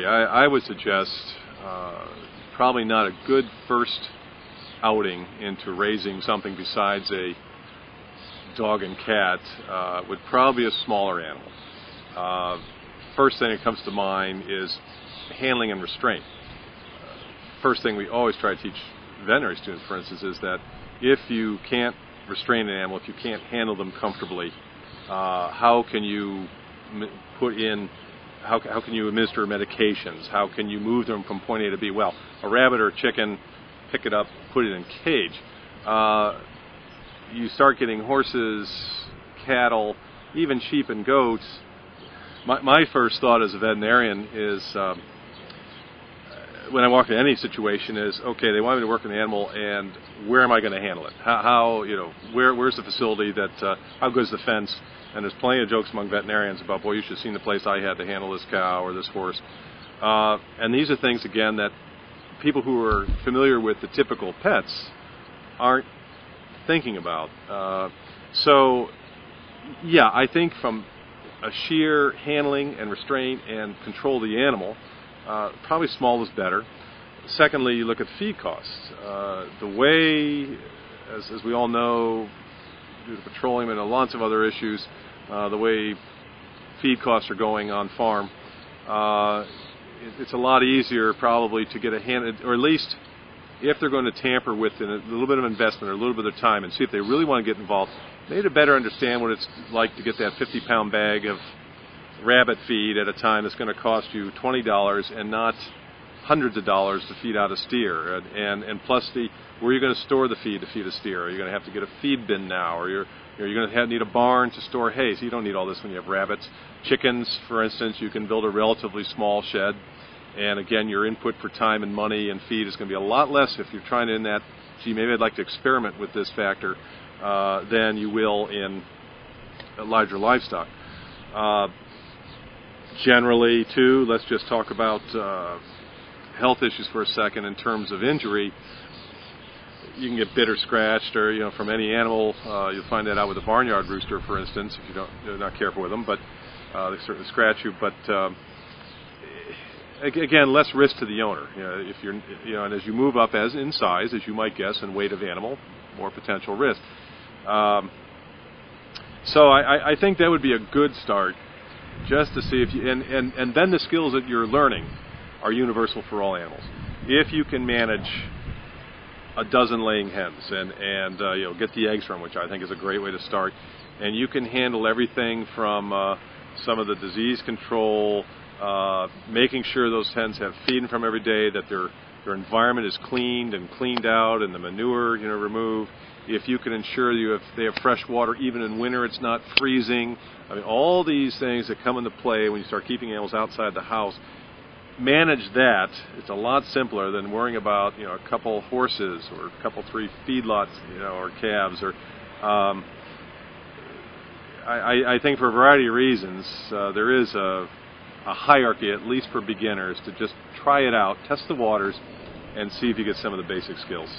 hierarchy. I would suggest probably not a good first outing into raising something besides a dog and cat would probably be a smaller animal. First thing that comes to mind is handling and restraint. First thing we always try to teach veterinary students, for instance, is that if you can't restrain an animal, if you can't handle them comfortably, how can you how can you administer medications? How can you move them from point A to B? Well, a rabbit or a chicken, pick it up, put it in a cage. You start getting horses, cattle, even sheep and goats. My first thought as a veterinarian is, when I walk into any situation, is okay. They want me to work with an animal, and where am I going to handle it? How where's the facility that? How good is the fence? And there's plenty of jokes among veterinarians about, boy, you should have seen the place I had to handle this cow or this horse. And these are things, again, that people who are familiar with the typical pets aren't thinking about. So, yeah, I think from a sheer handling and restraint and control of the animal, probably small is better. Secondly, you look at feed costs. The way, as we all know, due to petroleum and lots of other issues, the way feed costs are going on farm, it's a lot easier probably to get a hand, or at least if they're going to tamper with a little bit of investment or a little bit of time and see if they really want to get involved, they need to better understand what it's like to get that 50-pound bag of rabbit feed at a time that's going to cost you $20 and not hundreds of dollars to feed out a steer, and plus where you're going to store the feed to feed a steer. Are you going to have to get a feed bin now, or you're going to need a barn to store hay? So you don't need all this when you have rabbits. Chickens, for instance, you can build a relatively small shed, and again, your input for time and money and feed is going to be a lot less if you're trying to gee, maybe I'd like to experiment with this factor, than you will in larger livestock. Generally, too, let's just talk about health issues for a second in terms of injury. You can get bit or scratched, or from any animal. You'll find that out with a barnyard rooster, for instance, if you're not careful with them. But they certainly scratch you. But again, less risk to the owner. If you're, and as you move up in size, as you might guess, and weight of animal, more potential risk. So I think that would be a good start, just to see if you and then the skills that you're learning are universal for all animals. If you can manage a dozen laying hens and get the eggs from, which I think is a great way to start, and you can handle everything from some of the disease control, making sure those hens have feeding from every day, that their environment is cleaned and cleaned out, and the manure removed. If you can ensure they have fresh water even in winter, it's not freezing. I mean, all these things that come into play when you start keeping animals outside the house. Manage that. It's a lot simpler than worrying about a couple horses or a couple 3 feedlots, or calves. Or I think for a variety of reasons there is a hierarchy, at least for beginners, to just try it out, test the waters, and see if you get some of the basic skills.